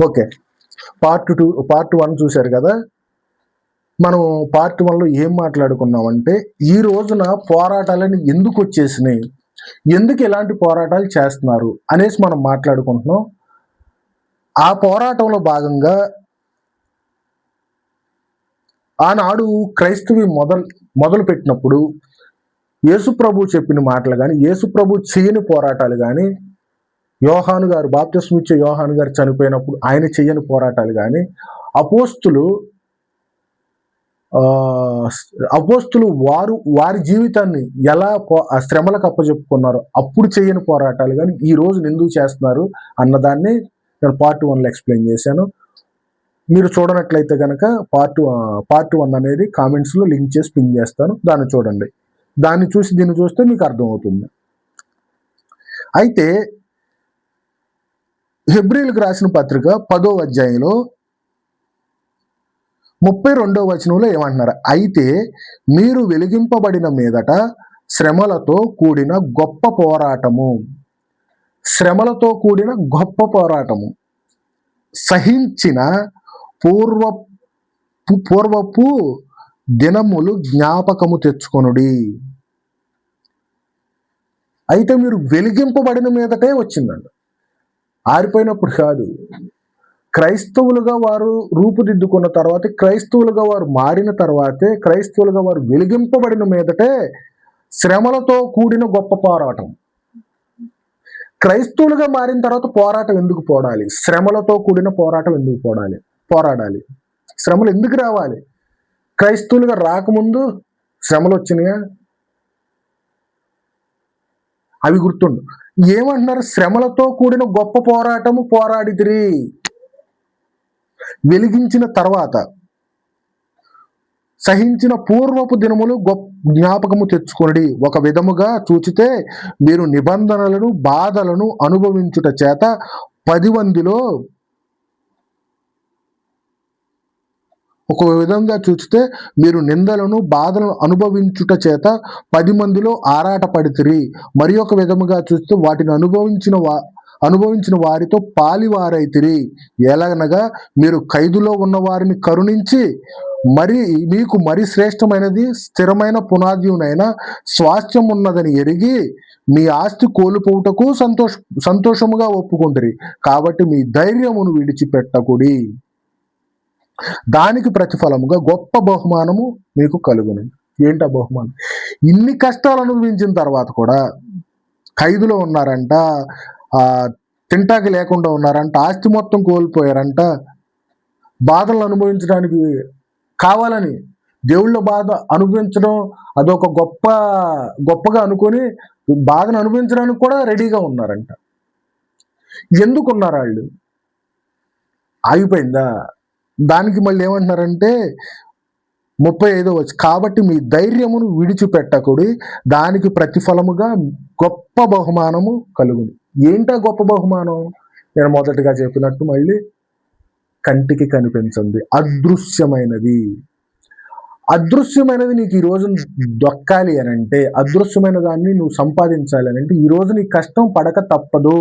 Okay, part 1 చూశారు కదా. మనం పార్ట్ 1లో ఏం మాట్లాడుకున్నామంటే, ఈ రోజున పోరాటాలని ఎందుకు వచ్చేసినాయి, ఎందుకు ఇలాంటి పోరాటాలు చేస్తున్నారు అనేసి మనం మాట్లాడుకుంటున్నాం. ఆ పోరాటంలో భాగంగా ఆనాడు క్రైస్తవి మొదలు పెట్టినప్పుడు యేసుప్రభు చెప్పిన మాటలు కానీ, యేసుప్రభు చేయని పోరాటాలు కానీ, యోహాను గారు బాప్తిస్మం ఇచ్చే యోహాను గారు చనిపోయినప్పుడు ఆయన చేయని పోరాటాలు కానీ, అపోస్తులు వారి జీవితాన్ని ఎలా శ్రమలకు అప్పచెప్పుకున్నారు అప్పుడు చేయని పోరాటాలు కానీ ఈ రోజు ఎందుకు చేస్తున్నారు అన్నదాన్ని నేను పార్ట్ 1లో ఎక్స్ప్లెయిన్ చేశాను. మీరు చూడనట్లయితే కనుక పార్ట్ 1 అనేది కామెంట్స్లో లింక్ చేసి పిన్ చేస్తాను, దాన్ని చూడండి. దాన్ని చూసి దీన్ని చూస్తే మీకు అర్థమవుతుంది. అయితే హెబ్రీయులకు రాసిన పత్రిక 10వ అధ్యాయంలో 32వ వచనంలో ఏమంటున్నారు? అయితే మీరు వెలిగింపబడిన మీదట శ్రమలతో కూడిన గొప్ప పోరాటము సహించిన పూర్వపు దినములు జ్ఞాపకము తెచ్చుకొనుడి. అయితే మీరు వెలిగింపబడిన మీదటే వచ్చిందండి, ఆరిపోయినప్పుడు కాదు. క్రైస్తవులుగా వారు రూపుదిద్దుకున్న తర్వాత, క్రైస్తవులుగా వారు మారిన తర్వాతే, క్రైస్తవులుగా వారు వెలిగింపబడిన మీదటే శ్రమలతో కూడిన గొప్ప పోరాటం. క్రైస్తవులుగా మారిన తర్వాత పోరాటం ఎందుకు పోరాడాలి? శ్రమలతో కూడిన పోరాటం ఎందుకు పోరాడాలి? శ్రమలు ఎందుకు రావాలి? క్రైస్తవులుగా రాకముందు శ్రమలు వచ్చినాయా? అవి గుర్తుండు. ఏమంటున్నారు? శ్రమలతో కూడిన గొప్ప పోరాటము పోరాడితిరి. వెలిగించిన తర్వాత సహించిన పూర్వపు దినములు జ్ఞాపకము తెచ్చుకొనుడి. ఒక విధముగా చూచితే మీరు నిబంధనలను బాధలను అనుభవించుట చేత 10 మందిలో ఒక విధంగా చూస్తే మీరు నిందలను బాధలను అనుభవించుట చేత 10 మందిలో ఆరాటపడితిరి. మరి ఒక విధముగా చూస్తే వాటిని అనుభవించిన వారితో పాలివారైతిరి. ఎలాగనగా మీరు ఖైదులో ఉన్న వారిని కరుణించి మీకు మరి శ్రేష్టమైనది స్థిరమైన పునాదియునైన స్వాస్థ్యం ఉన్నదని ఎరిగి మీ ఆస్తి కోల్పోవుటకు సంతోషముగా ఒప్పుకుంటారు. కాబట్టి మీ ధైర్యమును విడిచిపెట్టకుడి, దానికి ప్రతిఫలముగా గొప్ప బహుమానము మీకు కలుగును. ఏంటా బహుమానం? ఇన్ని కష్టాలు అనుభవించిన తర్వాత కూడా ఖైదులో ఉన్నారంట, తింటాకి లేకుండా ఉన్నారంట, ఆస్తి మొత్తం కోల్పోయారంట. బాధలను అనుభవించడానికి కావాలని దేవుళ్ళ బాధ అనుభవించడం అదొక గొప్పగా అనుకొని బాధను అనుభవించడానికి కూడా రెడీగా ఉన్నారంట. ఎందుకు ఉన్నారు వాళ్ళు? ఆగిపోయిందా? దానికి మళ్ళీ ఏమంటున్నారంటే 35వ వచనం, కాబట్టి మీ ధైర్యమును విడిచిపెట్టకుడి, దానికి ప్రతిఫలముగా గొప్ప బహుమానము కలుగును. ఏంటా గొప్ప బహుమానం? నేను మొదటగా చెప్పినట్టు మళ్ళీ కంటికి కనిపించింది, అదృశ్యమైనది నీకు ఈ రోజు దొక్కాలి అని అంటే, అదృశ్యమైన దాన్ని నువ్వు సంపాదించాలి అని అంటే ఈ రోజు నీ కష్టం పడక తప్పదు.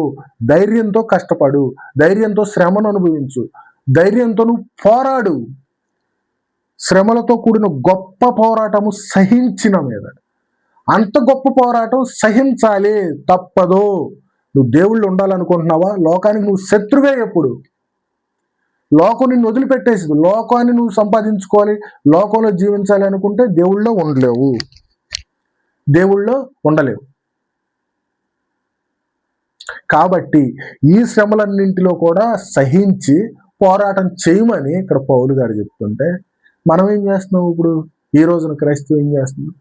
ధైర్యంతో కష్టపడు, ధైర్యంతో శ్రమను అనుభవించు, ధైర్యంతో నువ్వు పోరాడు. శ్రమలతో కూడిన గొప్ప పోరాటము సహించిన మీద, అంత గొప్ప పోరాటం సహించాలి, తప్పదు. నువ్వు దేవుళ్ళు ఉండాలనుకుంటున్నావా? లోకానికి నువ్వు శత్రువే. ఎప్పుడు లోకం నిన్ను వదిలిపెట్టేసి లోకాన్ని నువ్వు సంపాదించుకోవాలి, లోకంలో జీవించాలి అనుకుంటే దేవుళ్ళో ఉండలేవు. కాబట్టి ఈ శ్రమలన్నింటిలో కూడా సహించి పోరాటం చేయమని ఇక్కడ పౌలు గారు చెప్తుంటే, మనం ఏం చేస్తున్నాం? ఇప్పుడు ఈ రోజున క్రైస్తవం ఏం చేస్తున్నాం?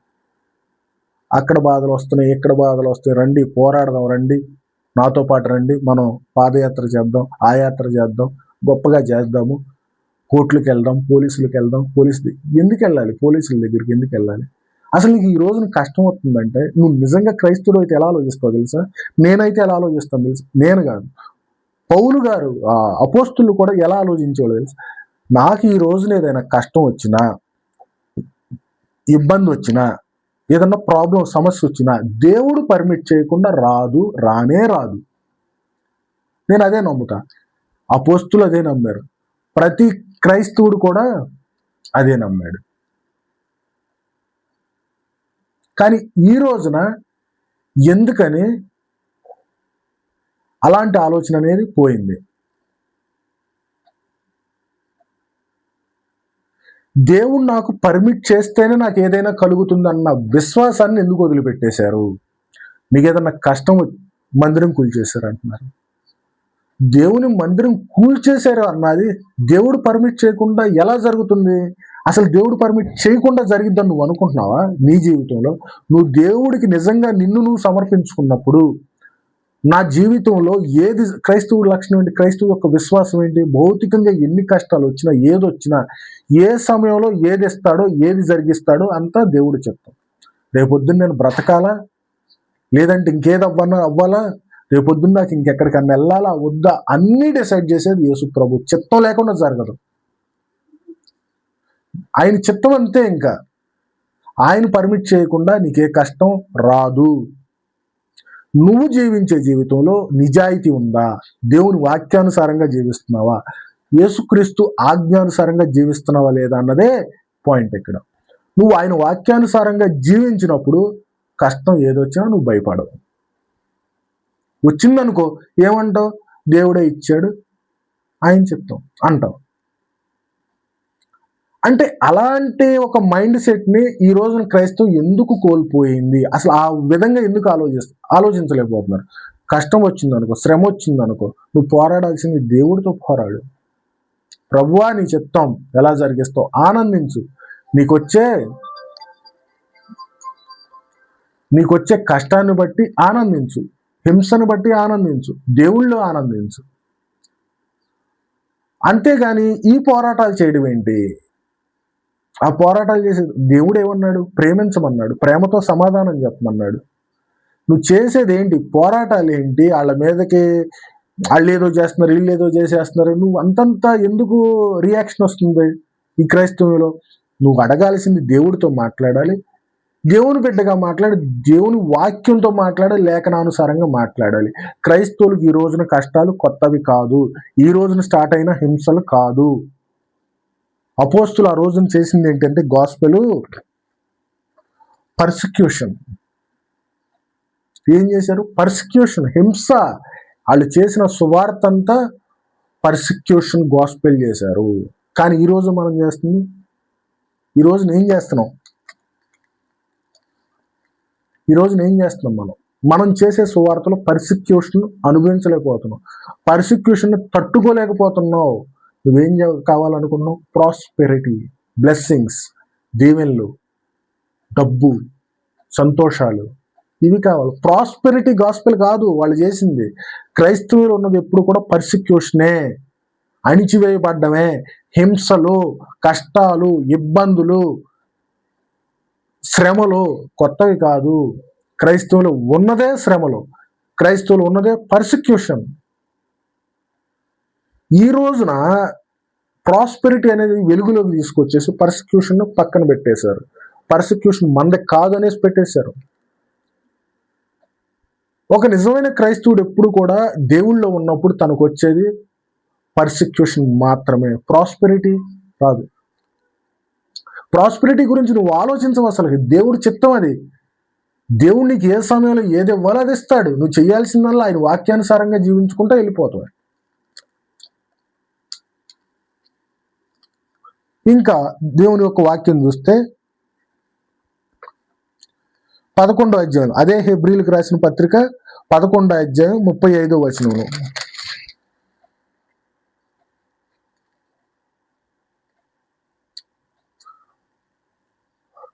అక్కడ బాధలు వస్తున్నాయి, ఇక్కడ బాధలు వస్తాయి, రండి పోరాడదాం, రండి నాతో పాటు రండి, మనం పాదయాత్ర చేద్దాం, ఆ యాత్ర చేద్దాం, గొప్పగా చేద్దాము, కోర్టులకు వెళ్దాం, పోలీసులకు వెళ్దాం. ఎందుకు వెళ్ళాలి? పోలీసుల దగ్గరికి ఎందుకు వెళ్ళాలి? అసలు నీకు ఈ రోజున కష్టం వస్తుందంటే నువ్వు నిజంగా క్రైస్తవుడు అయితే ఎలా ఆలోచిస్తావు తెలుసా? నేనైతే ఎలా ఆలోచిస్తాను తెలుసా? నేను కాదు, పౌలు గారు, అపోస్తులు కూడా ఎలా ఆలోచించేవాళ్ళు తెలుసా? నాకు ఈ రోజున ఏదైనా కష్టం వచ్చినా, ఇబ్బంది వచ్చినా, ఏదన్నా ప్రాబ్లం సమస్య వచ్చినా దేవుడు పర్మిట్ చేయకుండా రానే రాదు. నేను అదే నమ్ముతా. అపోస్తులు అదే నమ్మారు. ప్రతి క్రైస్తవుడు కూడా అదే నమ్మాడు. కానీ ఈ రోజున ఎందుకని అలాంటి ఆలోచన అనేది పోయింది? దేవుడు నాకు పర్మిట్ చేస్తేనే నాకు ఏదైనా కలుగుతుందన్న విశ్వాసాన్ని ఎందుకు వదిలిపెట్టేశారు? మీకు ఏదన్నా కష్టం మందిరం కూల్చేశారు అంటున్నారు. దేవుని మందిరం కూల్చేశారు అన్నది దేవుడు పర్మిట్ చేయకుండా ఎలా జరుగుతుంది? అసలు దేవుడు పర్మిట్ చేయకుండా జరిగిద్దని నువ్వు అనుకుంటున్నావా? నీ జీవితంలో నువ్వు దేవుడికి నిజంగా నిన్ను నువ్వు సమర్పించుకున్నప్పుడు, నా జీవితంలో ఏది క్రైస్తవుడి లక్షణం ఏంటి, క్రైస్తవు యొక్క విశ్వాసం ఏంటి, భౌతికంగా ఎన్ని కష్టాలు వచ్చినా ఏదొచ్చినా ఏ సమయంలో ఏది ఇస్తాడో ఏది జరిగిస్తాడో అంతా దేవుడు చెప్తాం. రేపొద్దున్న నేను బ్రతకాలా లేదంటే ఇంకేది అవ్వాలా, రేపొద్దున్న నాకు ఇంకెక్కడికన్నా వెళ్ళాలా వద్దా అన్నీ డిసైడ్ చేసేది యేసు ప్రభు. చిత్తం లేకుండా జరగదు. ఆయన చిత్తం అంతే. ఇంకా ఆయన పర్మిట్ చేయకుండా నీకే కష్టం రాదు. నువ్వు జీవించే జీవితంలో నిజాయితీ ఉందా? దేవుని వాక్యానుసారంగా జీవిస్తున్నావా? యేసుక్రీస్తు ఆజ్ఞానుసారంగా జీవిస్తున్నావా లేదా అన్నదే పాయింట్ ఇక్కడ. నువ్వు ఆయన వాక్యానుసారంగా జీవించినప్పుడు కష్టం ఏదొచ్చినా నువ్వు భయపడవు. వచ్చిందనుకో ఏమంటావు? దేవుడే ఇచ్చాడు, ఆయన చెప్తాం అంటావు. అంటే అలాంటి ఒక మైండ్ సెట్ని ఈ రోజున క్రైస్తవం ఎందుకు కోల్పోయింది? అసలు ఆ విధంగా ఎందుకు ఆలోచించలేకపోతున్నారు? కష్టం వచ్చిందనుకో, శ్రమ వచ్చిందనుకో, నువ్వు పోరాడాల్సింది దేవుడితో పోరాడు. ప్రభువా నీ చిత్తం ఎలా జరిగిస్తావు ఆనందించు. నీకొచ్చే కష్టాన్ని బట్టి ఆనందించు, హింసను బట్టి ఆనందించు, దేవుళ్ళు ఆనందించు. అంతేగాని ఈ పోరాటాలు చేయడం ఏంటి? ఆ పోరాటాలు చేసే దేవుడు ఏమన్నాడు? ప్రేమించమన్నాడు, ప్రేమతో సమాధానం చెప్పమన్నాడు. నువ్వు చేసేది ఏంటి? పోరాటాలు ఏంటి? వాళ్ళ మీదకి వాళ్ళు ఏదో చేస్తున్నారు, వీళ్ళు ఏదో చేసేస్తున్నారు, నువ్వు అంతంతా ఎందుకు రియాక్షన్ వస్తుంది ఈ క్రైస్తవంలో? నువ్వు అడగాల్సింది దేవుడితో మాట్లాడాలి, దేవుని బిడ్డగా మాట్లాడి, దేవుని వాక్యంతో మాట్లాడాలి, లేఖనానుసారంగా మాట్లాడాలి. క్రైస్తవులకు ఈ రోజున కష్టాలు కొత్తవి కాదు, ఈ రోజున స్టార్ట్ అయిన హింసలు కాదు. అపోస్తులు ఆ రోజున చేసింది ఏంటంటే గాస్పెల్ పర్సిక్యూషన్. ఏం చేశారు? పర్సిక్యూషన్, హింస. వాళ్ళు చేసిన సువార్త అంతా పర్సిక్యూషన్ గాస్పెల్ చేశారు. కానీ ఈరోజు మనం చేస్తుంది, ఈరోజు ఏం చేస్తున్నాం? మనం చేసే సువార్తలో పర్సిక్యూషన్ అనుభవించలేకపోతున్నాం, పర్సిక్యూషన్ తట్టుకోలేకపోతున్నావు. నువ్వేం కావాలనుకున్నావు? ప్రాస్పెరిటీ, బ్లెస్సింగ్స్, దీవెనలు, డబ్బు, సంతోషాలు, ఇవి కావాలి. ప్రాస్పెరిటీ గాస్పెల్ కాదు వాళ్ళు చేసింది. క్రైస్తవులు ఉన్నది ఎప్పుడు కూడా పర్సిక్యూషనే, అణిచివేయబడ్డమే, హింసలు, కష్టాలు, ఇబ్బందులు, శ్రమలు కొత్తవి కాదు. క్రైస్తవులు ఉన్నదే శ్రమలు, క్రైస్తవులు ఉన్నదే పర్సిక్యూషన్. ఈ రోజున ప్రాస్పెరిటీ అనేది వెలుగులోకి తీసుకొచ్చేసి పర్సిక్యూషన్ పక్కన పెట్టేశారు. పర్సిక్యూషన్ మంద కాదు అనేసి పెట్టేశారు. ఒక నిజమైన క్రైస్తవుడు ఎప్పుడు కూడా దేవుళ్ళో ఉన్నప్పుడు తనకు వచ్చేది పర్సిక్యూషన్ మాత్రమే, ప్రాస్పెరిటీ కాదు. ప్రాస్పెరిటీ గురించి నువ్వు ఆలోచించవు అసలు. దేవుడి చిత్తం అది. దేవుడు నీకు ఏ సమయంలో ఏది ఇవ్వాలో అది ఇస్తాడు. నువ్వు చేయాల్సిందల్లా ఆయన వాక్యానుసారంగా జీవించుకుంటూ వెళ్ళిపోతావు. ఇంకా దేవుని యొక్క వాక్యం చూస్తే 11వ అధ్యాయం, అదే హెబ్రీలకు రాసిన పత్రిక 11వ అధ్యాయం 35వ వచనంలో,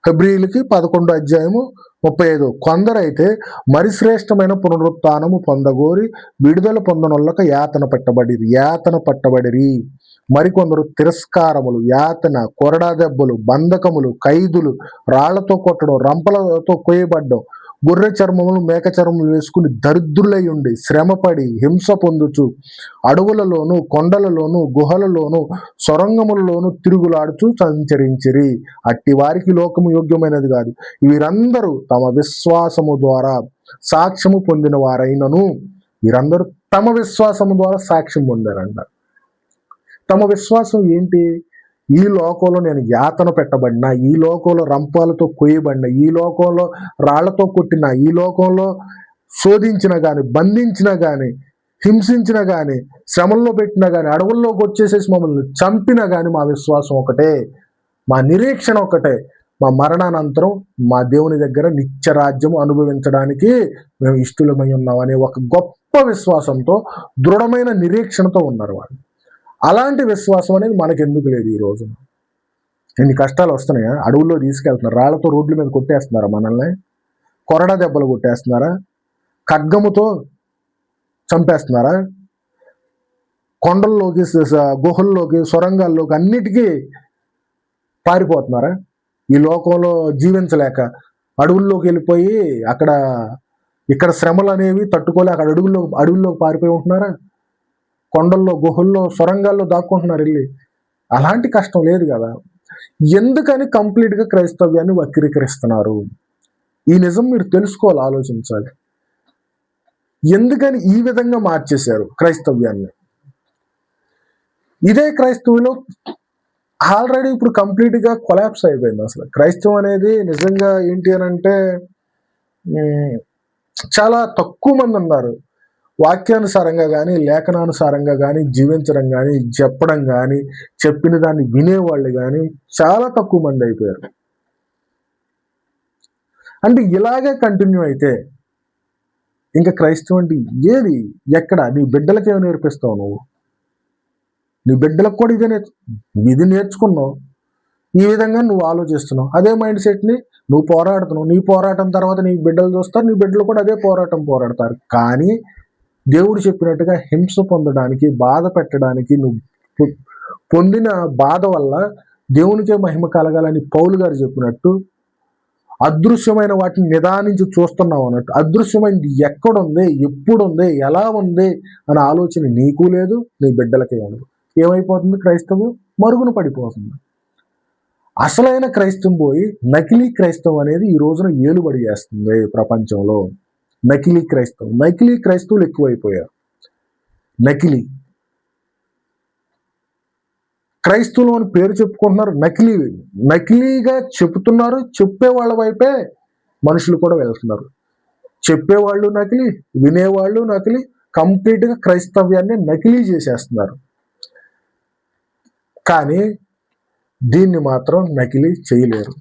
హెబ్రీలకి 11వ అధ్యాయము 35, కొందరైతే మరి శ్రేష్టమైన పునరుత్థానము పొందగోరి విడుదల పొందనొల్లక యాతన పట్టబడిరి. మరికొందరు తిరస్కారములు, యాతన, కొరడా దెబ్బలు, బంధకములు, ఖైదులు, రాళ్లతో కొట్టడం, రంపలతో కొయ్యబడ్డం, గొర్రె చర్మములు, మేక చర్మములు వేసుకుని దరిద్రులై ఉండి శ్రమపడి హింస పొందుచు అడవులలోను, కొండలలోను, గుహలలోను, సొరంగములలోను తిరుగులాడుచు సంచరించిరి. అట్టి వారికి లోకము యోగ్యమైనది కాదు. వీరందరూ తమ విశ్వాసము ద్వారా సాక్ష్యము పొందిన వారైనను, వీరందరూ తమ విశ్వాసము ద్వారా సాక్ష్యం పొందారంట. తమ విశ్వాసం ఏంటి? ఈ లోకంలో నేను యాతన పెట్టబడిన, ఈ లోకంలో రంపాలతో కొయ్యబడిన, ఈ లోకంలో రాళ్లతో కొట్టిన, ఈ లోకంలో శోధించిన గాని, బంధించిన గాని, హింసించిన గాని, శ్రమల్లో పెట్టినా గాని, అడవుల్లోకి వచ్చేసేసి మమ్మల్ని చంపినా గాని మా విశ్వాసం ఒకటే, మా నిరీక్షణ ఒకటే, మా మరణానంతరం మా దేవుని దగ్గర నిత్య రాజ్యం అనుభవించడానికి మేము ఇష్టలమై ఉన్నాం అనే ఒక గొప్ప విశ్వాసంతో, దృఢమైన నిరీక్షణతో ఉన్నారు వాళ్ళు. అలాంటి విశ్వాసం అనేది మనకు ఎందుకు లేదు ఈ రోజున? ఎన్ని కష్టాలు వస్తున్నాయా? అడవుల్లో తీసుకెళ్తున్నారు, రాళ్లతో రోడ్ల మీద కొట్టేస్తున్నారా మనల్ని? కొరడా దెబ్బలు కొట్టేస్తున్నారా? ఖడ్గముతో చంపేస్తున్నారా? కొండల్లోకి, గుహల్లోకి, సొరంగాల్లోకి అన్నిటికీ పారిపోతున్నారా? ఈ లోకంలో జీవించలేక అడవుల్లోకి వెళ్ళిపోయి ఇక్కడ శ్రమలు అనేవి తట్టుకోలేక అడవుల్లోకి పారిపోయి ఉంటున్నారా? కొండల్లో, గుహల్లో, సొరంగాల్లో దాక్కుంటున్నారు వెళ్ళి. అలాంటి కష్టం లేదు కదా. ఎందుకని కంప్లీట్గా క్రైస్తవ్యాన్ని వక్రీకరిస్తున్నారు? ఈ నిజం మీరు తెలుసుకోవాలి, ఆలోచించాలి. ఎందుకని ఈ విధంగా మార్చేశారు క్రైస్తవ్యాన్ని? ఇదే క్రైస్తవులో ఆల్రెడీ ఇప్పుడు కంప్లీట్గా కొలాప్స్ అయిపోయింది. అసలు క్రైస్తవం అనేది నిజంగా ఏంటి అని అంటే చాలా తక్కువ మంది ఉన్నారు వాక్యానుసారంగా కానీ, లేఖనానుసారంగా కానీ జీవించడం కానీ, చెప్పడం కానీ, చెప్పిన దాన్ని వినేవాళ్ళు కానీ చాలా తక్కువ మంది అయిపోయారు. అంటే ఇలాగే కంటిన్యూ అయితే ఇంకా క్రైస్తవం అంటే ఏది, ఎక్కడ? నీ బిడ్డలకి ఏమి నేర్పిస్తావు నువ్వు? నీ బిడ్డలకు కూడా ఇది నేర్చుకున్నావు, ఈ విధంగా నువ్వు ఆలోచిస్తున్నావు. అదే మైండ్ సెట్ని నువ్వు పోరాడుతున్నావు. నీ పోరాటం తర్వాత నీ బిడ్డలు చూస్తారు, నీ బిడ్డలు కూడా అదే పోరాడతారు. కానీ దేవుడు చెప్పినట్టుగా హింస పొందడానికి, బాధ పెట్టడానికి, నువ్వు పొందిన బాధ వల్ల దేవునికే మహిమ కలగాలని పౌలు గారు చెప్పినట్టు అదృశ్యమైన వాటిని నిదానించి చూస్తున్నావు అన్నట్టు. అదృశ్యమైనది ఎక్కడుంది, ఎప్పుడుంది, ఎలా ఉంది అనే ఆలోచన నీకు లేదు, నీ బిడ్డలకే ఉండదు. ఏమైపోతుంది? క్రైస్తవం మరుగున పడిపోతుంది. అసలైన క్రైస్తవం పోయి నకిలీ క్రైస్తవం అనేది ఈ రోజున ఏలుబడి చేస్తుంది ప్రపంచంలో. నకిలీ క్రైస్తవులు ఎక్కువైపోయారు. క్రైస్తవులు అని పేరు చెప్పుకుంటున్నారు, నకిలీగా చెప్తున్నారు. చెప్పే వాళ్ళ వైపే మనుషులు కూడా వెళ్తున్నారు. చెప్పేవాళ్ళు నకిలీ, వినేవాళ్ళు నకిలీ, కంప్లీట్గా క్రైస్తవ్యాన్ని నకిలీ చేసేస్తున్నారు. కానీ దీన్ని మాత్రం నకిలీ చేయలేరు.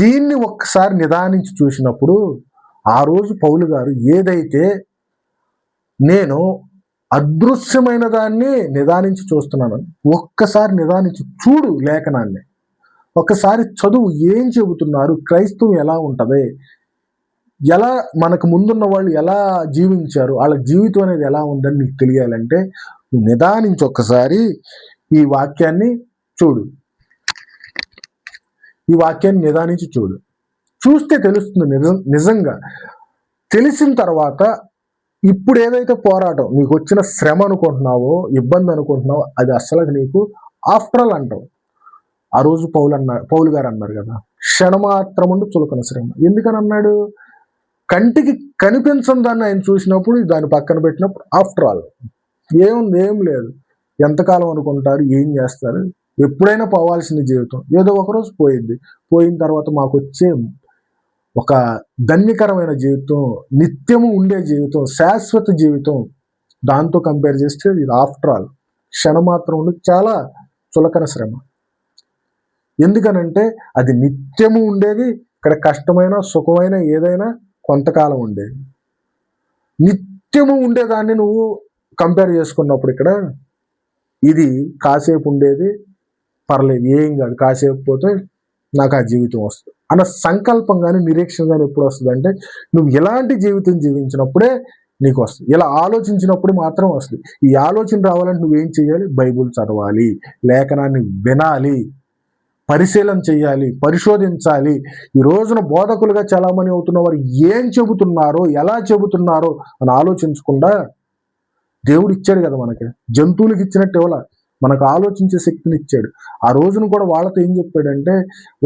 దీన్ని ఒక్కసారి నిదానించి చూసినప్పుడు, ఆ రోజు పౌలు గారు ఏదైతే నేను అదృశ్యమైన దాన్ని నిదానించి చూస్తున్నాను, ఒక్కసారి నిదానించి చూడు లేఖనాన్ని, ఒక్కసారి చదువు. ఏం చెబుతున్నారు? క్రైస్తవం ఎలా ఉంటది, ఎలా మనకు ముందున్న వాళ్ళు ఎలా జీవించారు, వాళ్ళ జీవితం అనేది ఎలా ఉందని నీకు తెలియాలంటే నిదానించి ఒక్కసారి ఈ వాక్యాన్ని చూడు. ఈ వాక్యాన్ని నిదానించి చూడు. చూస్తే తెలుస్తుంది నిజంగా. తెలిసిన తర్వాత ఇప్పుడు ఏదైతే పోరాటం నీకు వచ్చిన శ్రమ అనుకుంటున్నావో, ఇబ్బంది అనుకుంటున్నావో, అది అసలు నీకు ఆఫ్టర్ ఆల్ అంటావు. ఆ రోజు పౌలు గారు అన్నారు కదా, క్షణమాత్రముండు చులకన శ్రమ. ఎందుకని అన్నాడు? కంటికి కనిపించని దాన్ని ఆయన చూసినప్పుడు, దాన్ని పక్కన పెట్టినప్పుడు ఆఫ్టర్ ఆల్ ఏముంది, ఏం లేదు. ఎంతకాలం అనుకుంటారు, ఏం చేస్తారు? ఎప్పుడైనా పోవాల్సిన జీవితం ఏదో ఒకరోజు పోయింది. పోయిన తర్వాత మాకు వచ్చే ఒక ధన్యకరమైన జీవితం, నిత్యము ఉండే జీవితం, శాశ్వత జీవితం, దాంతో కంపేర్ చేస్తే ఇది ఆఫ్టర్ ఆల్ క్షణమాత్రం చాలా చులకన శ్రమ. ఎందుకనంటే అది నిత్యము ఉండేది. ఇక్కడ కష్టమైన, సుఖమైన ఏదైనా కొంతకాలం ఉండేది. నిత్యము ఉండేదాన్ని నువ్వు కంపేర్ చేసుకున్నప్పుడు ఇక్కడ ఇది కాసేపు ఉండేది, పర్లేదు, ఏం కాదు, కాసేపు పోతే నాకు ఆ జీవితం వస్తుంది అన్న సంకల్పం కానీ, నిరీక్షణ కానీ ఎప్పుడు వస్తుంది అంటే నువ్వు ఎలాంటి జీవితం జీవించినప్పుడే నీకు వస్తుంది. ఇలా ఆలోచించినప్పుడు మాత్రం వస్తుంది. ఈ ఆలోచన రావాలంటే నువ్వేం చేయాలి? బైబుల్ చదవాలి, లేఖనాన్ని వినాలి, పరిశీలన చేయాలి, పరిశోధించాలి. ఈ రోజున బోధకులుగా చలామణి అవుతున్న వారు ఏం చెబుతున్నారో, ఎలా చెబుతున్నారో అని ఆలోచించకుండా, దేవుడు ఇచ్చాడు కదా మనకి, జంతువులకు ఇచ్చినట్టు ఇవ్వాల, మనకు ఆలోచించే శక్తిని ఇచ్చాడు. ఆ రోజున కూడా వాళ్ళతో ఏం చెప్పాడంటే,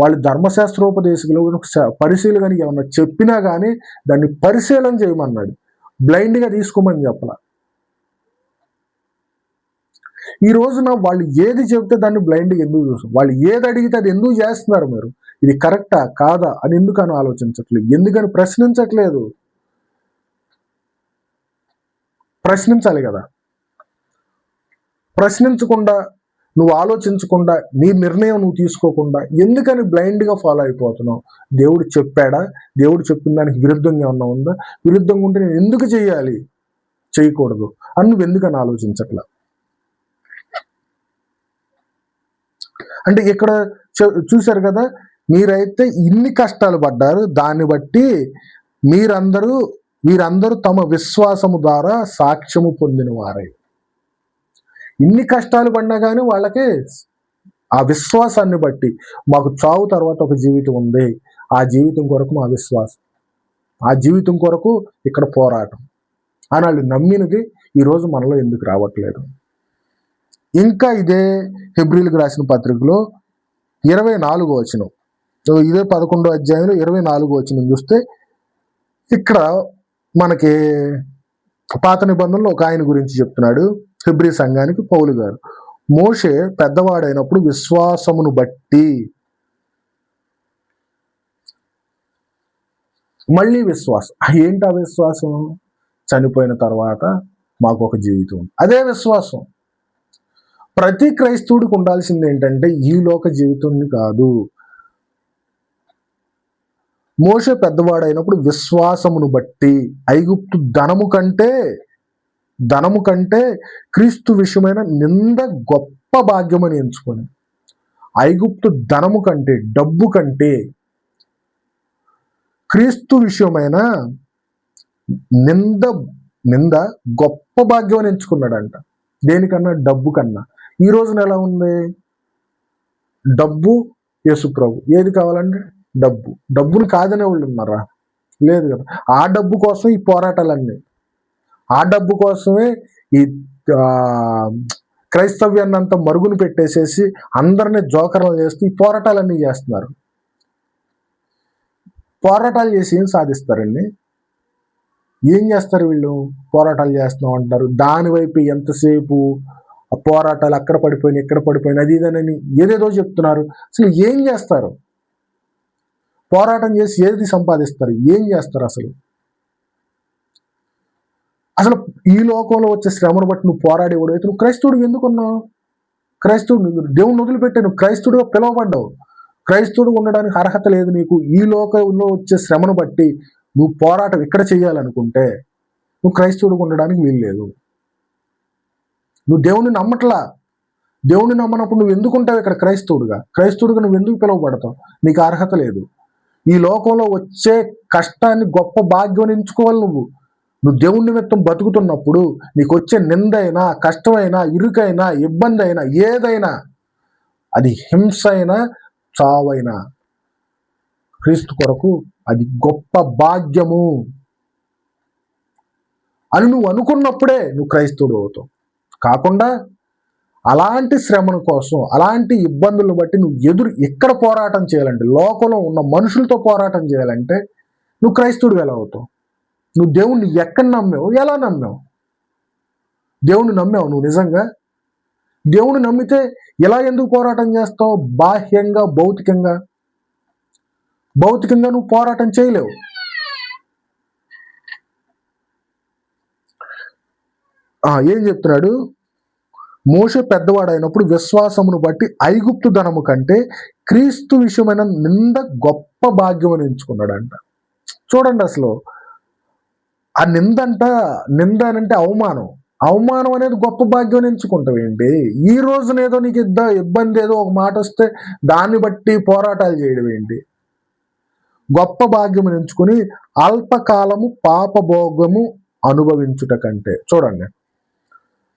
వాళ్ళు ధర్మశాస్త్రోపదేశకులు పరిశీలన కానీ ఏమన్నా చెప్పినా కానీ దాన్ని పరిశీలన చేయమన్నాడు, బ్లైండ్గా తీసుకోమని చెప్పాల. ఈ రోజున వాళ్ళు ఏది చెబితే దాన్ని బ్లైండ్గా ఎందుకు చూస్తారు? వాళ్ళు ఏది అడిగితే అది ఎందుకు చేస్తున్నారు? మీరు ఇది కరెక్టా కాదా అని ఎందుకని ఆలోచించట్లేదు? ఎందుకని ప్రశ్నించట్లేదు? ప్రశ్నించాలి కదా. ప్రశ్నించకుండా, నువ్వు ఆలోచించకుండా, నీ నిర్ణయం నువ్వు తీసుకోకుండా ఎందుకని బ్లైండ్గా ఫాలో అయిపోతున్నావు? దేవుడు చెప్పాడా? దేవుడు చెప్పిన దానికి విరుద్ధంగా ఏమన్నా ఉందా? విరుద్ధంగా ఉంటే నేను ఎందుకు చేయాలి, చేయకూడదు అని నువ్వు ఎందుకని ఆలోచించట్లా? అంటే ఇక్కడ చూశారు కదా, మీరైతే ఇన్ని కష్టాలు పడ్డారు, దాన్ని బట్టి వీరందరూ తమ విశ్వాసము ద్వారా సాక్ష్యము పొందిన వారై. ఇన్ని కష్టాలు పడినా కానీ వాళ్ళకి ఆ విశ్వాసాన్ని బట్టి, మాకు చావు తర్వాత ఒక జీవితం ఉంది, ఆ జీవితం కొరకు మా విశ్వాసం, ఆ జీవితం కొరకు ఇక్కడ పోరాటం అని వాళ్ళు నమ్మినది ఈరోజు మనలో ఎందుకు రావట్లేదు? ఇంకా ఇదే హెబ్రీలకు రాసిన పత్రికలో 24వ వచనం, ఇదే 11వ అధ్యాయంలో 24వ వచనం చూస్తే ఇక్కడ మనకి పాత నిబంధనలో ఒక ఆయన గురించి చెప్తున్నాడు హెబ్రీ సంఘానికి పౌలు గారు. మోషే పెద్దవాడైనప్పుడు విశ్వాసమును బట్టి, మళ్ళీ విశ్వాసం. ఏంటి ఆ విశ్వాసం? చనిపోయిన తర్వాత మాకు ఒక జీవితం, అదే విశ్వాసం. ప్రతి క్రైస్తవుడికి ఉండాల్సింది ఏంటంటే ఈ లోక జీవితం కాదు. మోషే పెద్దవాడైనప్పుడు విశ్వాసమును బట్టి ఐగుప్తు ధనము కంటే క్రీస్తు విషయమైన నింద గొప్ప భాగ్యమని ఎంచుకొని, ఐగుప్తు ధనము కంటే, డబ్బు కంటే క్రీస్తు విషయమైన నింద గొప్ప భాగ్యం అని ఎంచుకున్నాడంట. దేనికన్నా? డబ్బు కన్నా. ఈ రోజున ఎలా ఉంది? డబ్బు, యేసుప్రభు. ఏది కావాలంటే డబ్బు. డబ్బును కాదనే వాళ్ళు ఉన్నారా? లేదు కదా. ఆ డబ్బు కోసం ఈ పోరాటాలన్నీ, ఆ డబ్బు కోసమే ఈ క్రైస్తవ్యాన్ని అంతా మరుగును పెట్టేసేసి అందరినీ జోకర్లు చేస్తూ ఈ పోరాటాలన్నీ చేస్తున్నారు. పోరాటాలు చేసి ఏం సాధిస్తారండి? ఏం చేస్తారు వీళ్ళు? పోరాటాలు చేస్తున్నాం అంటారు, దానివైపు ఎంతసేపు ఆ పోరాటాలు అక్కడ పడిపోయినాయి, ఇక్కడ పడిపోయినాయి, అది ఇదనని ఏదేదో చెప్తున్నారు. అసలు ఏం చేస్తారు? పోరాటం చేసి ఏది సంపాదిస్తారు? ఏం చేస్తారు అసలు? అసలు ఈ లోకంలో వచ్చే శ్రమను బట్టి నువ్వు పోరాడేవాడు అయితే నువ్వు క్రైస్తవుడు ఎందుకున్నావు? క్రైస్తవుడు దేవుని వదిలిపెట్టే నువ్వు క్రైస్తవుడుగా పిలువబడ్డావు. క్రైస్తవుడు ఉండడానికి అర్హత లేదు నీకు. ఈ లోకంలో వచ్చే శ్రమను బట్టి నువ్వు పోరాటం ఇక్కడ చేయాలనుకుంటే నువ్వు క్రైస్తవుడిగా ఉండడానికి వీలు లేదు. నువ్వు దేవుని నమ్మట్లా. దేవుని నమ్మనప్పుడు నువ్వు ఎందుకుంటావు ఇక్కడ క్రైస్తవుడిగా నువ్వు ఎందుకు పిలువబడతావు? నీకు అర్హత లేదు. ఈ లోకంలో వచ్చే కష్టాన్ని గొప్ప భాగ్యం ఎంచుకోవాలి. నువ్వు దేవుని నిమిత్తం బతుకుతున్నప్పుడు నీకు వచ్చే నిందైనా, కష్టమైనా, ఇరుకైనా, ఇబ్బంది అయినా, ఏదైనా, అది హింస అయినా, చావైనా, క్రీస్తు కొరకు అది గొప్ప భాగ్యము అని నువ్వు అనుకున్నప్పుడే నువ్వు క్రైస్తవుడు అవుతావు. కాకుండా అలాంటి శ్రమను కోసం, అలాంటి ఇబ్బందులను బట్టి నువ్వు ఎక్కడ పోరాటం చేయాలంటే, లోకంలో ఉన్న మనుషులతో పోరాటం చేయాలంటే నువ్వు క్రైస్తవుడు ఎలా అవుతావు? నువ్వు దేవుణ్ణి ఎక్కడ నమ్మావు? ఎలా నమ్మావు? దేవుణ్ణి నమ్మావు నువ్వు నిజంగా? దేవుని నమ్మితే ఎలా ఎందుకు పోరాటం చేస్తావు? బాహ్యంగా, భౌతికంగా నువ్వు పోరాటం చేయలేవు. ఏం చెప్తున్నాడు? మోషే పెద్దవాడైనప్పుడు విశ్వాసమును బట్టి ఐగుప్తు ధనము కంటే క్రీస్తు విషయమైన నింద గొప్ప భాగ్యం అని ఎంచుకున్నాడంట. చూడండి, అసలు ఆ నింద అంటే అవమానం అనేది గొప్ప భాగ్యం ఎంచుకుంటావు ఏంటి? ఈ రోజునేదో నీకు ఇబ్బంది ఏదో ఒక మాట వస్తే దాన్ని బట్టి పోరాటాలు చేయడం ఏంటి? గొప్ప భాగ్యం ఎంచుకుని అల్పకాలము పాపభోగము అనుభవించుట కంటే, చూడండి,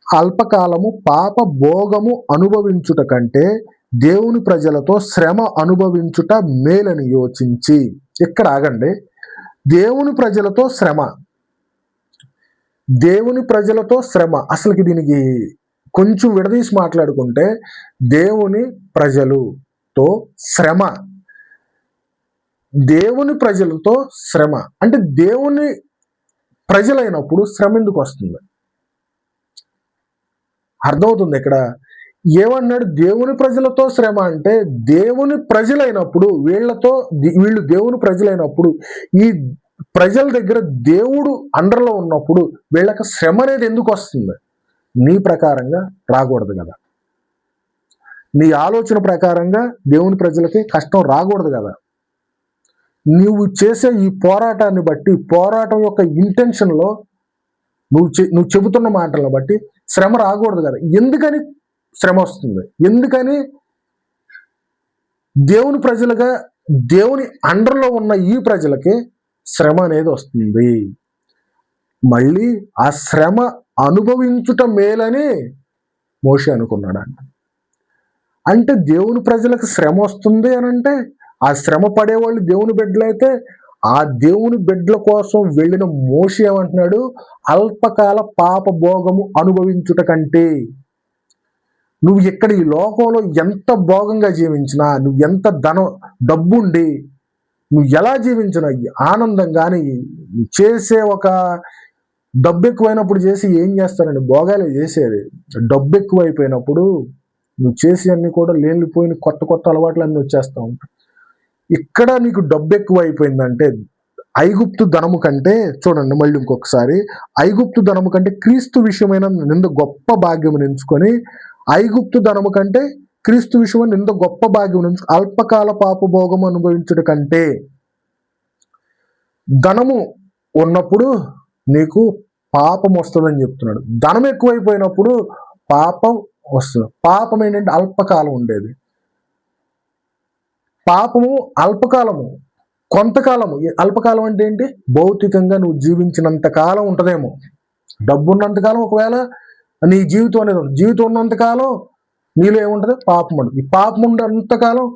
అల్పకాలము పాప భోగము అనుభవించుట కంటే దేవుని ప్రజలతో శ్రమ అనుభవించుట మేలని యోచించి. ఇక్కడ ఆగండి. దేవుని ప్రజలతో శ్రమ అసలుకి దీనికి కొంచెం విడదీసి మాట్లాడుకుంటే, దేవుని ప్రజలతో శ్రమ అంటే దేవుని ప్రజలైనప్పుడు శ్రమ ఎందుకు వస్తుంది? అర్థమవుతుంది ఇక్కడ. ఏమన్నాడు? దేవుని ప్రజలతో శ్రమ అంటే దేవుని ప్రజలైనప్పుడు వీళ్ళు దేవుని ప్రజలైనప్పుడు ఈ ప్రజల దగ్గర దేవుడు అండర్లో ఉన్నప్పుడు వీళ్ళకి శ్రమ అనేది ఎందుకు వస్తుంది? నీ ప్రకారంగా రాకూడదు కదా, నీ ఆలోచన ప్రకారంగా దేవుని ప్రజలకి కష్టం రాకూడదు కదా. నువ్వు చేసే ఈ పోరాటాన్ని బట్టి, పోరాటం యొక్క ఇంటెన్షన్లో నువ్వు చెబుతున్న మాటలను బట్టి శ్రమ రాకూడదు కదా. ఎందుకని శ్రమ వస్తుంది? ఎందుకని దేవుని ప్రజలుగా దేవుని అండర్లో ఉన్న ఈ ప్రజలకి శ్రమ అనేది వస్తుంది? మళ్ళీ ఆ శ్రమ అనుభవించుట మేలని మోషే అనుకున్నాడంట. అంటే దేవుని ప్రజలకు శ్రమ వస్తుంది అని అంటే ఆ శ్రమ పడేవాళ్ళు దేవుని బిడ్డలైతే ఆ దేవుని బిడ్డల కోసం వెళ్ళిన మోషే ఏమంటున్నాడు? అల్పకాల పాప భోగము అనుభవించుట కంటే, నువ్వు ఇక్కడ ఈ లోకంలో ఎంత భోగంగా జీవించినా, నువ్వు ఎంత డబ్బుండి నువ్వు ఎలా జీవించినా ఆనందం కానీ చేసే ఒక డబ్బు ఎక్కువైనప్పుడు చేసి ఏం చేస్తానండి? భోగాలే చేసేది. డబ్బు ఎక్కువైపోయినప్పుడు నువ్వు చేసి అన్ని కూడా లేనిపోయిన కొత్త కొత్త అలవాట్లు అన్నీ వచ్చేస్తూ ఉంటాయి. ఇక్కడ నీకు డబ్బు ఎక్కువ అయిపోయిందంటే ఐగుప్తు ధనము కంటే, చూడండి మళ్ళీ ఇంకొకసారి, ఐగుప్తు ధనము కంటే క్రీస్తు విషయమైన నింద గొప్ప భాగ్యం ఎంచుకొని, ఐగుప్తు ధనము కంటే క్రీస్తు విషయమైన నింద గొప్ప భాగ్యం నుంచి అల్పకాల పాప భోగం అనుభవించడం కంటే, ధనము ఉన్నప్పుడు నీకు పాపం వస్తుందని చెప్తున్నాడు. ధనం ఎక్కువైపోయినప్పుడు పాపం వస్తుంది. పాపం ఏంటంటే అల్పకాలం ఉండేది. పాపము అల్పకాలము, కొంతకాలము. అల్పకాలం అంటే ఏంటి? భౌతికంగా నువ్వు జీవించినంత కాలం ఉంటుందేమో. డబ్బు ఉన్నంతకాలం ఒకవేళ నీ జీవితం అనేది ఉంటుంది. జీవితం ఉన్నంతకాలం నీలో ఏముంటుంది? పాపం ఉండదు. ఈ పాపం ఉన్నంతకాలం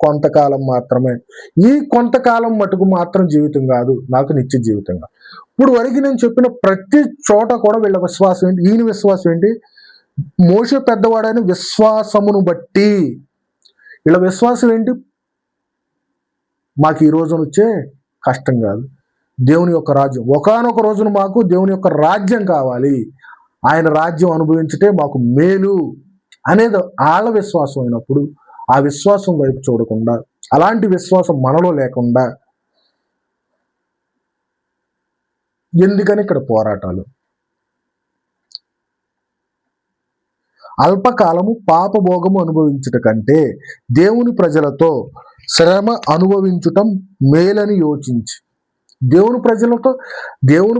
కొంతకాలం మాత్రమే. ఈ కొంతకాలం మటుకు మాత్రం జీవితం కాదు, నాకు నిత్య జీవితం కాదు. ఇప్పుడు వరకు నేను చెప్పిన ప్రతి చోట కూడా వీళ్ళ విశ్వాసం ఏంటి? ఈయన విశ్వాసం ఏంటి? మోషే పెద్దవాడైన విశ్వాసమును బట్టి వీళ్ళ విశ్వాసం ఏంటి? మాకు ఈ రోజున వచ్చే కష్టం కాదు, దేవుని యొక్క రాజ్యం, ఒకానొక రోజున మాకు దేవుని యొక్క రాజ్యం కావాలి, ఆయన రాజ్యం అనుభవించితే మాకు మేలు అనేది వాళ్ళ విశ్వాసం అయినప్పుడు, ఆ విశ్వాసం వైపు చూడకుండా, అలాంటి విశ్వాసం మనలో లేకుండా ఎందుకని ఇక్కడ పోరాటాలు? అల్పకాలము పాపభోగము అనుభవించుట కంటే దేవుని ప్రజలతో శ్రమ అనుభవించుటం మేలని యోచించి. దేవుని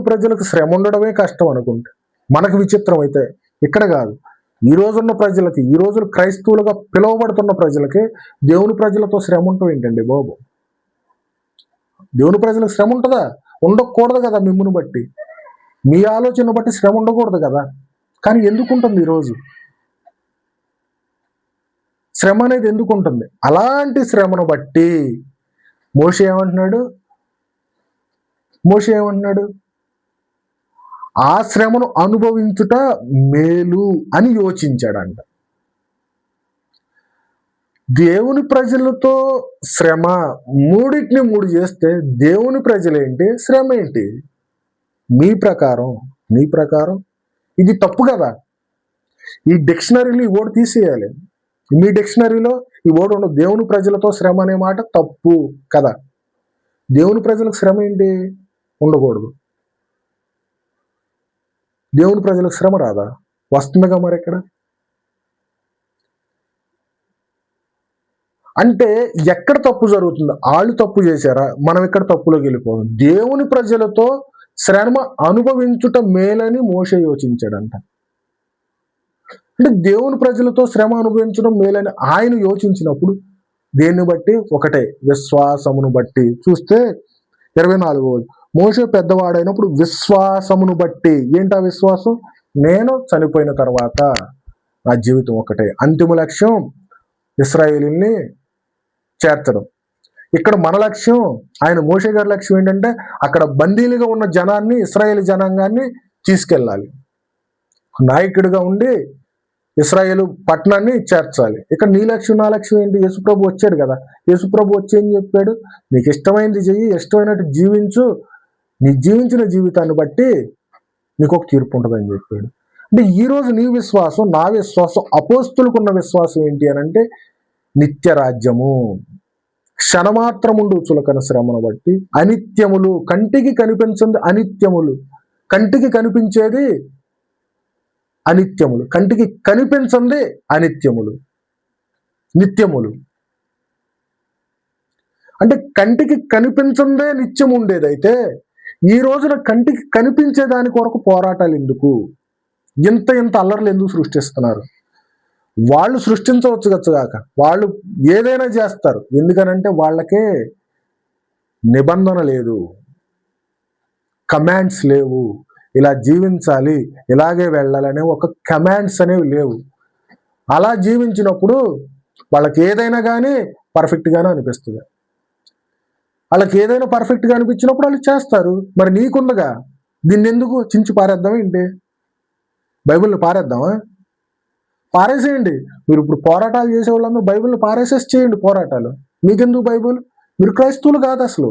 ప్రజలకు శ్రమ ఉండడమే కష్టం అనుకుంటే మనకు విచిత్రం అయితే, ఇక్కడ కాదు. ఈ రోజున్న ప్రజలకి, ఈ రోజులు క్రైస్తవులుగా పిలువబడుతున్న ప్రజలకి దేవుని ప్రజలతో శ్రమ ఉండటం ఏంటండి బాబు? దేవుని ప్రజలకు శ్రమ ఉంటుందా? ఉండకూడదు కదా. మిమ్మును బట్టి, మీ ఆలోచన బట్టి శ్రమ ఉండకూడదు కదా. కానీ ఎందుకు ఉంటుంది ఈరోజు శ్రమ అనేది? ఎందుకు ఉంటుంది? అలాంటి శ్రమను బట్టి మోషే ఏమంటున్నాడు? ఆ శ్రమను అనుభవించుట మేలు అని యోచించాడంట. దేవుని ప్రజలతో శ్రమ, మూడింటిని మూడు చేస్తే దేవుని ప్రజలేంటి, శ్రమ ఏంటి? నీ ప్రకారం ఇది తప్పు కదా. ఈ డిక్షనరీలో ఈ వర్డ్ తీసేయాలి. మీ డిక్షనరీలో ఈ వర్డ్ ఉండదు. దేవుని ప్రజలతో శ్రమ అనే మాట తప్పు కదా. దేవుని ప్రజలకు శ్రమ ఏంటి? ఉండకూడదు. దేవుని ప్రజలకు శ్రమ రాదా? వస్తుందిగా మరి. ఎక్కడ అంటే ఎక్కడ తప్పు జరుగుతుంది? వాళ్ళు తప్పు చేశారా? మనం ఇక్కడ తప్పులోకి వెళ్ళిపోదాం. దేవుని ప్రజలతో శ్రమ అనుభవించుట మేలని మోషే యోచించాడంట. అంటే దేవుని ప్రజలతో శ్రమ అనుభవించడం మేలని ఆయన యోచించినప్పుడు దేన్ని బట్టి? ఒకటే, విశ్వాసమును బట్టి. చూస్తే 24 మోషే పెద్దవాడైనప్పుడు విశ్వాసమును బట్టి. ఏంటా విశ్వాసం? నేను చనిపోయిన తర్వాత నా జీవితం ఒకటే, అంతిమ లక్ష్యం ఇశ్రాయేలుని చేర్చడం. ఇక్కడ మన లక్ష్యం, ఆయన మోషే గారి లక్ష్యం ఏంటంటే అక్కడ బందీలుగా ఉన్న జనాన్ని, ఇశ్రాయేలు జనాంగాన్ని తీసుకెళ్ళాలి. నాయకుడిగా ఉండి ఇశ్రాయేలు పట్టణాన్ని చేర్చాలి. ఇక్కడ నీ లక్ష్యం, నా లక్ష్యం ఏంటి? యేసుప్రభు వచ్చాడు కదా. యేసుప్రభు వచ్చి ఏం చెప్పాడు? నీకు ఇష్టమైనది చెయ్యి, ఇష్టమైనట్టు జీవించు, నీ జీవించిన జీవితాన్ని బట్టి నీకు ఒక తీర్పు ఉంటుందని చెప్పాడు. అంటే ఈ రోజు నీ విశ్వాసం, నా విశ్వాసం, అపోస్తులకున్న విశ్వాసం ఏంటి అని అంటే నిత్య రాజ్యము. క్షణమాత్రముండు చులకన శ్రమను బట్టి అనిత్యములు, కంటికి కనిపించింది అనిత్యములు, కంటికి కనిపించేది అనిత్యములు, కంటికి కనిపించింది అనిత్యములు, నిత్యములు. అంటే కంటికి కనిపించిందే నిత్యం ఉండేదైతే ఈ రోజున కంటికి కనిపించే దాని కొరకు పోరాటాలు ఎందుకు? ఇంత అల్లర్లు ఎందుకు సృష్టిస్తున్నారు? వాళ్ళు సృష్టించవచ్చు కాక వాళ్ళు ఏదైనా చేస్తారు. ఎందుకనంటే వాళ్ళకే నిబంధన లేదు, కమాండ్స్ లేవు, ఇలా జీవించాలి, ఇలాగే వెళ్ళాలనే ఒక కమాండ్స్ అనేవి లేవు. అలా జీవించినప్పుడు వాళ్ళకి ఏదైనా కానీ పర్ఫెక్ట్గానే అనిపిస్తుంది. వాళ్ళకి ఏదైనా పర్ఫెక్ట్గా అనిపించినప్పుడు వాళ్ళు చేస్తారు. మరి నీకుండగా దీన్ని ఎందుకు చించి పారేద్దాం ఏంటి? బైబిల్ని పారేద్దామా? పారేసేయండి. మీరు ఇప్పుడు పోరాటాలు చేసే వాళ్ళందరూ బైబిల్ని పారేసేసి చేయండి పోరాటాలు. మీకెందుకు బైబిల్? మీరు క్రైస్తవులు కాదు అసలు.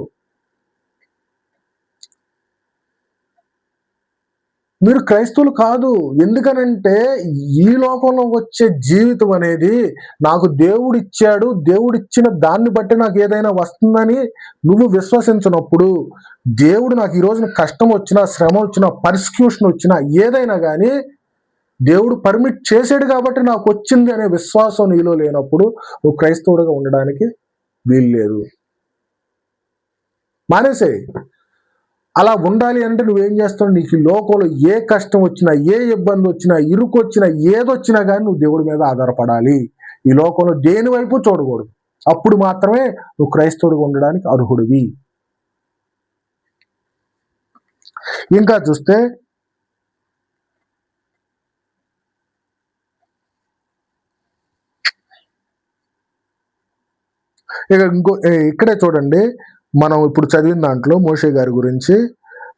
మీరు క్రైస్తవులు కాదు. ఎందుకనంటే ఈ లోకంలో వచ్చే జీవితం అనేది నాకు దేవుడు ఇచ్చాడు, దేవుడిచ్చిన దాన్ని బట్టి నాకు ఏదైనా వస్తుందని నువ్వు విశ్వసించినప్పుడు, దేవుడు నాకు ఈ రోజున కష్టం వచ్చినా, శ్రమ వచ్చినా, పర్సిక్యూషన్ వచ్చినా, ఏదైనా కానీ దేవుడు పర్మిట్ చేసాడు కాబట్టి నాకు వచ్చింది అనే విశ్వాసం నీలో లేనప్పుడు నువ్వు క్రైస్తవుడిగా ఉండడానికి వీలు లేదు. మానేసేయి. అలా ఉండాలి అంటే నువ్వేం చేస్తావు? నీకు లోకంలో ఏ కష్టం వచ్చినా, ఏ ఇబ్బంది వచ్చినా, ఇరుకు వచ్చినా, ఏదొచ్చినా కానీ నువ్వు దేవుడి మీద ఆధారపడాలి. ఈ లోకంలో దేని వైపు చూడకూడదు. అప్పుడు మాత్రమే నువ్వు క్రైస్తవుడిగా ఉండడానికి అర్హుడివి. ఇంకా చూస్తే ఇక్కడే చూడండి, మనం ఇప్పుడు చదివిన దాంట్లో మోషే గారి గురించి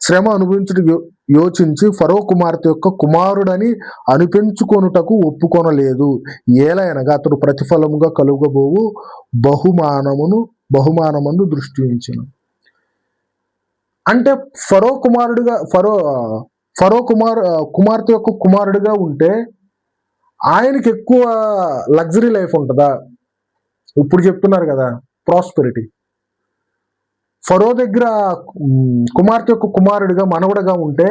శ్రమ అనుభవించుట యోచించి ఫరో కుమార్తె యొక్క కుమారుడని అనిపించుకొనుటకు ఒప్పుకొనలేదు. ఏలయనగా అతడు ప్రతిఫలముగా కలుగబోవు బహుమానమును దృష్టి ఉంచెను. అంటే ఫరో కుమార్తె యొక్క కుమారుడిగా ఉంటే ఆయనకి ఎక్కువ లగ్జరీ లైఫ్ ఉంటుందా? ఇప్పుడు చెప్తున్నారు కదా ప్రాస్పెరిటీ. ఫరో దగ్గర కుమార్తె యొక్క కుమారుడిగా మనవడగా ఉంటే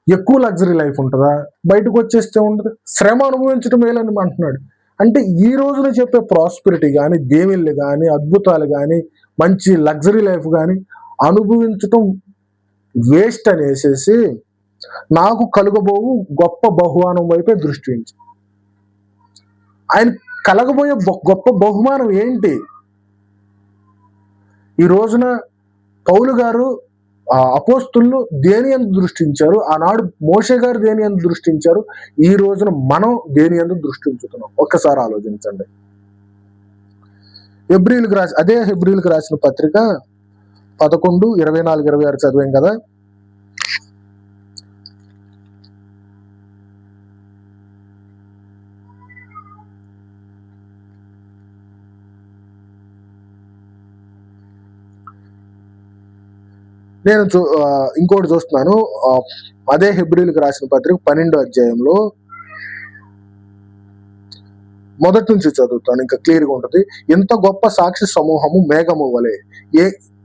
ఎక్కువ లగ్జరీ లైఫ్ ఉంటుందా? బయటకు వచ్చేస్తే ఉండదు. శ్రమ అనుభవించడం మేలని అంటున్నాడు. అంటే ఈ రోజున చెప్పే ప్రాస్పెరిటీ కానీ, దేవుళ్ళు కానీ, అద్భుతాలు కానీ, మంచి లగ్జరీ లైఫ్ కానీ అనుభవించటం వేస్ట్ అనేసేసి నాకు కలుగబోవు గొప్ప బహుమానం వైపే దృష్టి ఉంచి, ఆయన కలగబోయే గొప్ప బహుమానం ఏంటి? ఈ రోజున పౌలు గారు అపోస్తులు దేని యందు దృష్టించారు? ఆనాడు మోషే గారు దేని యందు దృష్టించారు? ఈ రోజున మనం దేని యందు దృష్టించుతున్నాం? ఒక్కసారి ఆలోచించండి. హెబ్రీలకు రాసిన పత్రిక 11:24-26 చదివాం కదా. నేను ఇంకోటి చూస్తున్నాను. అదే హెబ్రీలకు రాసిన పత్రిక 12వ అధ్యాయంలో మొదటి నుంచి చదువుతాను, ఇంకా క్లియర్గా ఉంటుంది. ఇంత గొప్ప సాక్షి సమూహము మేఘము వలె.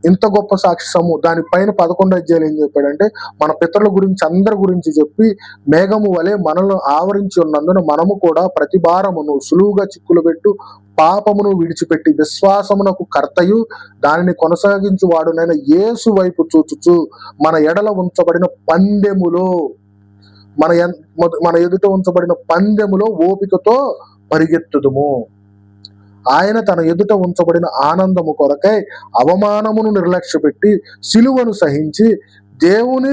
ఇంత గొప్ప సాక్షి సమూహం దానిపైన 11వ అధ్యాయులు ఏం చెప్పాడంటే, మన పితరుల గురించి అందరి గురించి చెప్పి, మేఘము వలె మనల్ని ఆవరించి ఉన్నందున మనము కూడా ప్రతి భారమును సులువుగా చిక్కులు పెట్టు పాపమును విడిచిపెట్టి విశ్వాసమునకు కర్తయు దానిని కొనసాగించు వాడునైన యేసు వైపు చూచుచు మన ఎడల ఉంచబడిన పందెములో, మన ఎదుట ఉంచబడిన పందెములో ఓపికతో పరిగెత్తుదుము. ఆయన తన ఎదుట ఉంచబడిన ఆనందము కొరకై అవమానమును నిర్లక్ష్య పెట్టి సిలువను సహించి దేవుని